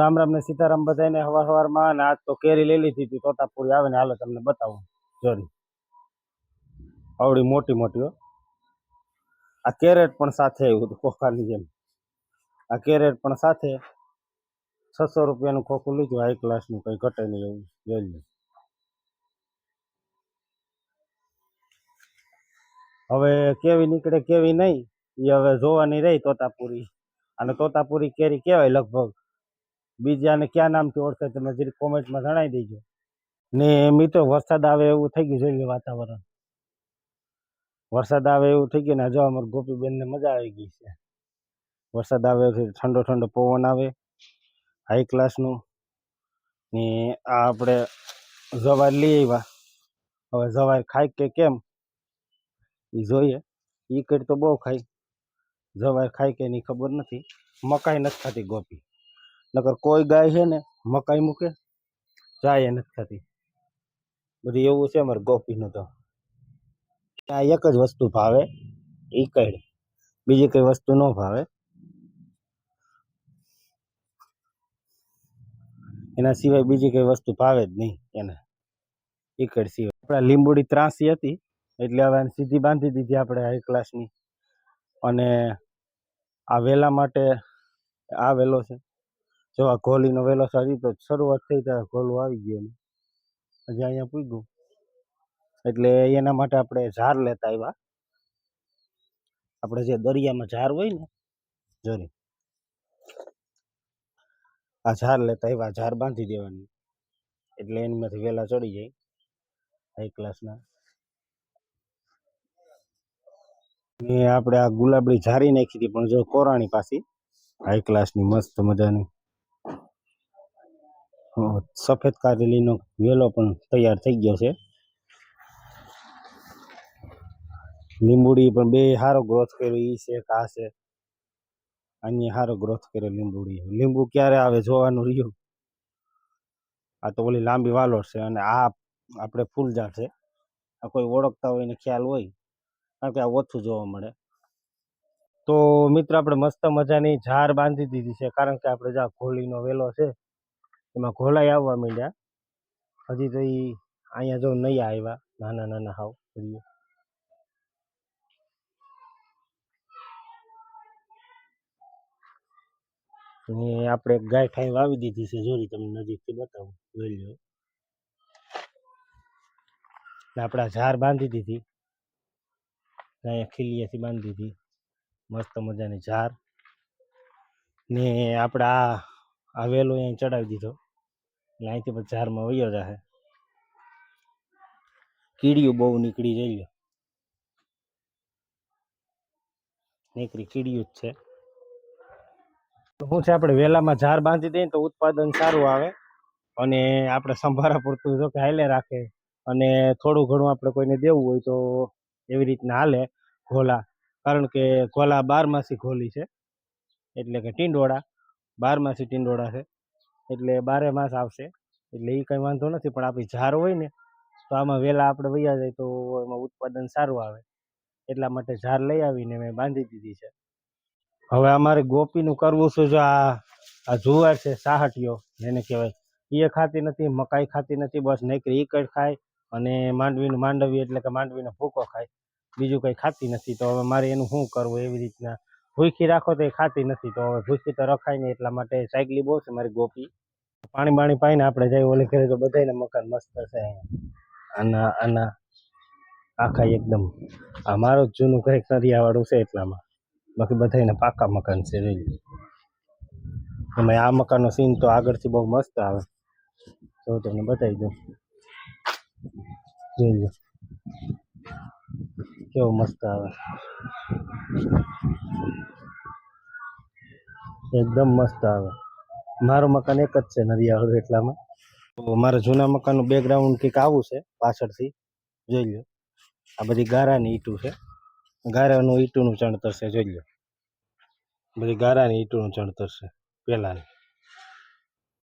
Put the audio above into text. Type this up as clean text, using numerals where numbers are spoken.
રામ રામ ને સીતારામ બધાને હવારમાં. અને આજ તો કેરી લઈ લીધી હતી તોતાપુરી આવે ને, હાલો તમને બતાવું. જોરી આવડી મોટી મોટી હો. આ કેરેટ પણ સાથે આવ્યું હતું ખોખાની જેમ. આ કેરેટ પણ સાથે 600 રૂપિયાનું ખોખું લીધું, હાઈ ક્લાસનું, કંઈ ઘટે નહીં એવું. જોઈ લો. હવે કેવી નીકળે કેવી નહીં એ હવે જોવાની રહી તોતાપુરી. અને તોતાપુરી કેરી કહેવાય લગભગ. બીજાને ક્યાં નામથી ઓળખે તમે જરી કોમેન્ટમાં જણાવી દેજો. ને મિત્રો વરસાદ આવે એવું થઈ ગયું, જોઈ લો વાતાવરણ. વરસાદ આવે એવું થઈ ગયું ને જો અમારે ગોપીબેનને મજા આવી ગઈ છે. વરસાદ આવે ઠંડો ઠંડો પવન આવે હાઈ ક્લાસનું. ને આ આપણે જવાર લઈ આવ્યા. હવે જવાર ખાય કે કેમ એ જોઈએ. એ કઈ તો બહુ ખાય, જવાર ખાય કે નહીં ખબર નથી. મકાઈ નથી ખાતી ગોપી, નકર કોઈ ગાય છે ને મકાઈ મૂકે જાય નથી ખાતી. બધી એવું છે અમારે ગોપીનું તો. આ એક જ વસ્તુ ભાવે, ઈકડ. બીજી કઈ વસ્તુ ન ભાવે. એના સિવાય બીજી કઈ વસ્તુ ભાવે જ નહીં એને, ઈકડ સિવાય. આપણા લીંબુડી ત્રાસી હતી એટલે હવે સીધી બાંધી દીધી આપણે હાઈ ક્લાસની. અને આ વેલા માટે આ વેલો છે. જો આ ઘોલીનો વેલો છે, હજી તો શરૂઆત થઈ ત્યારે ઘોલું આવી ગયું. હજી અહીંયા પૂગ્યું એટલે એના માટે આપણે ઝાર લેતા આવ્યા. આપણે જે દરિયામાં ઝાર હોય ને, જોરી આ ઝાર લેતા આવ્યા. ઝાર બાંધી દેવાની એટલે એનીમાંથી વેલા ચડી જાય હાઈ ક્લાસના. ને આપણે આ ગુલાબડી ઝારી નાખી હતી પણ જો કોરાણી પાછી હાઈ ક્લાસની મસ્ત મજાની. સફેદ કારેલીનો વેલો પણ તૈયાર થઈ ગયો છે. લીંબુડી પણ બે સારો ગ્રોથ કર્યો. ઈ છે આ છે, અન્ય સારો ગ્રોથ કર્યો લીંબુડી. લીંબુ ક્યારે આવે જોવાનું રહ્યું. આ તો ઓલી લાંબી વાલોર છે અને આ આપણે ફૂલઝાડ છે. આ કોઈ ઓળખતા હોય ને ખ્યાલ હોય, કારણ કે આ ઓછું જોવા મળે. તો મિત્ર આપણે મસ્ત મજાની ઝાર બાંધી દીધી છે, કારણ કે આપણે જ્યાં ઘોલીનો વેલો છે એમાં ઘોલાઈ આવવા માંડ્યા. હજી તો એ અહીંયા જો નહીં આવ્યા, નાના નાના હાવ. ને આપણે ગાય ખાઈ વાવી દીધી છે, જોરી તમને નજીકથી બતાવું, જોઈ લો. આપણે ઝાર બાંધી દીધી, અહીંયા ખીલીએથી બાંધી દીધી મસ્ત મજાની ઝાર. ને આપણે આ વેલો અહીં ચડાવી દીધો એટલે અહીંથી પછી ઝારમાં વયો જશે. કીડીયું બહુ નીકળી જાય, નીકળી કીડીયું જ છે. શું છે, આપણે વેલામાં ઝાર બાંધી દઈએ તો ઉત્પાદન સારું આવે. અને આપણે સંભાળા પૂરતું જો કે હાલે રાખે. અને થોડું ઘણું આપણે કોઈને દેવું હોય તો એવી રીતના હાલે ઘોલા. કારણ કે ઘોલા 12 માસી ઘોલી છે, એટલે કે ટીંડોળા 12 માસી ટીંડોળા છે, એટલે 12 માસ આવશે. એટલે એ કંઈ વાંધો નથી. પણ આપણી ઝાર હોય ને તો આમાં વેલા આપણે વૈયા જાય તો એમાં ઉત્પાદન સારું આવે. એટલા માટે ઝાર લઈ આવીને મેં બાંધી દીધી છે. હવે અમારે ગોપીનું કરવું છે. જો આ જુવાર છે, સાહટીયો જેને કહેવાય, એ ખાતી નથી, મકાઈ ખાતી નથી, બસ નકરી ઈકડ ખાય અને માંડવીનું માંડવી એટલે કે માંડવીનો ભૂકો ખાય, બીજું કંઈ ખાતી નથી. તો હવે મારે એનું શું કરવું? એવી રીતના ભૂખી રાખો તો એ ખાતી નથી, તો હવે ભૂખી તો રખાય નહીં. એટલા માટે સાયકલી બહુ છે મારી ગોપી. પાણી બાણી પાઈને આપણે જઈએ ઓલી ઘરે તો બધાને મકાન મસ્ત છે અહીંયા. આના આખા એકદમ આ મારું જ જૂનું કંઈક નરિયાવાળું છે એટલામાં. બાકી બધાને પાકા મકાન છે. જોઈ એમાં આ મકાનનો સીન તો આગળથી બહુ મસ્ત આવે. તો તમને બતાવી દઉં, જોઈ લો કેવો મસ્ત આવે, એકદમ મસ્ત આવે. મારું મકાન એક જ છે નરિયાવાળું એટલામાં. તો મારા જૂના મકાનનું બેકગ્રાઉન્ડ કંઈક આવું છે પાછળથી. જોઈ લો આ બધી ગારાની ઈંટું છે, ગારાનું ઈંટુનું ચણતર છે. જોઈ લો બધી ગારાની ઈંટુનું ચણતર છે પહેલાંની.